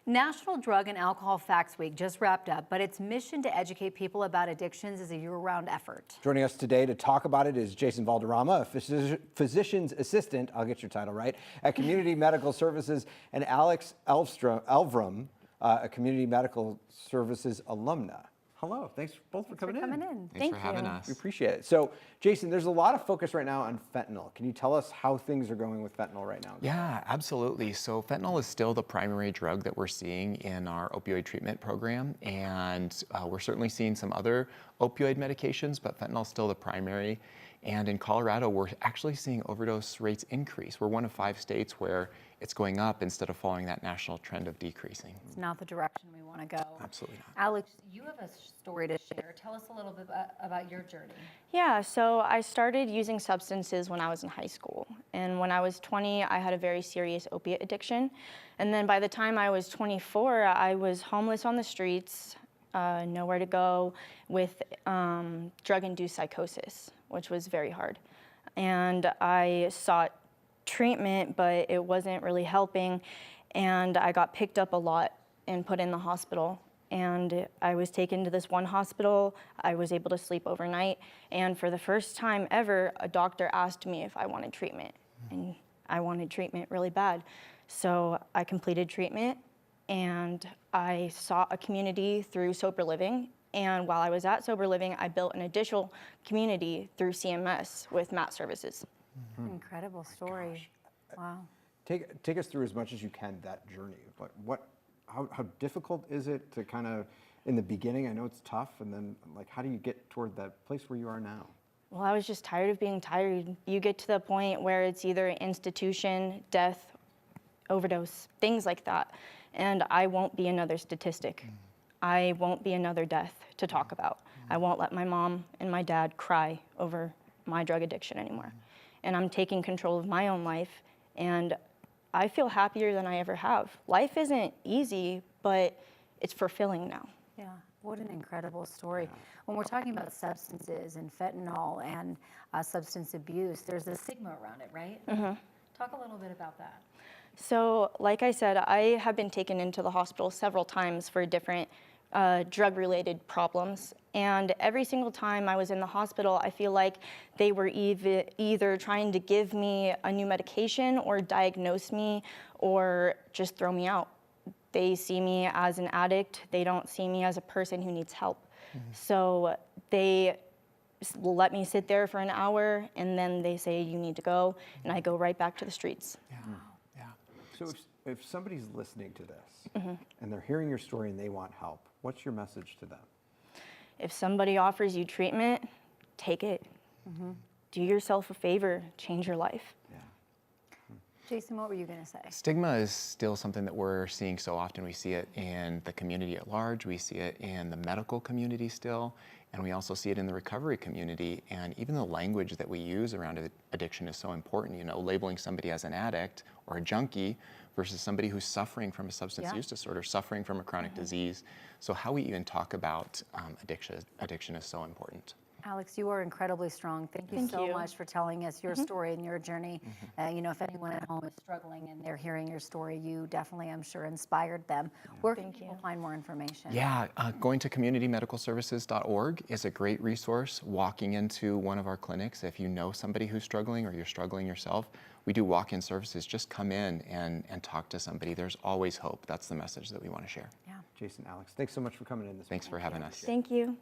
National Drug and Alcohol Facts Week just wrapped up, but its mission to educate people about addictions is a year-round effort. Joining us today to talk about it is Jason Valderrama, a physician's assistant, I'll get your title right, at Community Medical Services, and Alex Elvrum, a Community Medical Services alumna. Hello, thanks both for coming in. Thanks for having us. We appreciate it. So, Jason, there's a lot of focus right now on fentanyl. Can you tell us how things are going with fentanyl right now? Yeah, absolutely. So fentanyl is still the primary drug that we're seeing in our opioid treatment program, and we're certainly seeing some other opioid medications, but fentanyl is still the primary. And in Colorado, we're actually seeing overdose rates increase. We're one of 5 states where it's going up instead of following that national trend of decreasing. It's not the direction we want to go. Absolutely not. Alex, you have a story to share. Tell us a little bit about your journey. Yeah, so I started using substances when I was in high school. And when I was 20, I had a very serious opiate addiction. And then by the time I was 24, I was homeless on the streets, nowhere to go, with drug-induced psychosis, which was very hard. And I sought treatment, but it wasn't really helping. And I got picked up a lot and put in the hospital. And I was taken to this one hospital. I was able to sleep overnight. And for the first time ever, a doctor asked me if I wanted treatment. And I wanted treatment really bad. So I completed treatment, and I sought a community through Sober Living. And while I was at Sober Living, I built an additional community through CMS with MAT services. Incredible story. Gosh. Wow. Take us through as much as you can that journey. How difficult is it to kind of, in the beginning, I know it's tough, and then like how do you get toward that place where you are now? Well, I was just tired of being tired. You get to the point where it's either institution, death, overdose, things like that. And I won't be another statistic. I won't be another death to talk about. I won't let my mom and my dad cry over my drug addiction anymore. And I'm taking control of my own life, and I feel happier than I ever have. Life isn't easy, but it's fulfilling now. Yeah, what an incredible story. When we're talking about substances and fentanyl and substance abuse, there's a stigma around it, right? Talk a little bit about that. So, like I said, I have been taken into the hospital several times for different drug-related problems. And every single time I was in the hospital, I feel like they were either trying to give me a new medication or diagnose me or just throw me out. They see me as an addict. They don't see me as a person who needs help. So they let me sit there for an hour, and then they say, you need to go, and I go right back to the streets. So if somebody's listening to this and they're hearing your story and they want help, what's your message to them? If somebody offers you treatment, take it. Do yourself a favor, change your life. Jason, what were you going to say? Stigma is still something that we're seeing so often. We see it in the community at large, we see it in the medical community still, and we also see it in the recovery community. And even the language that we use around addiction is so important. You know, labeling somebody as an addict or a junkie versus somebody who's suffering from a substance use disorder, suffering from a chronic disease. So how we even talk about addiction is so important. Alex, you are incredibly strong. Thank you so much for telling us your story and your journey. You know, if anyone at home is struggling and they're hearing your story, you definitely, I'm sure, inspired them. Where can people find more information? Yeah, going to communitymedicalservices.org is a great resource. Walking into one of our clinics, if you know somebody who's struggling or you're struggling yourself, we do walk-in services. Just come in and talk to somebody. There's always hope. That's the message that we want to share. Yeah. Jason, Alex, thanks so much for coming in this morning. Thanks for having us. Thank you.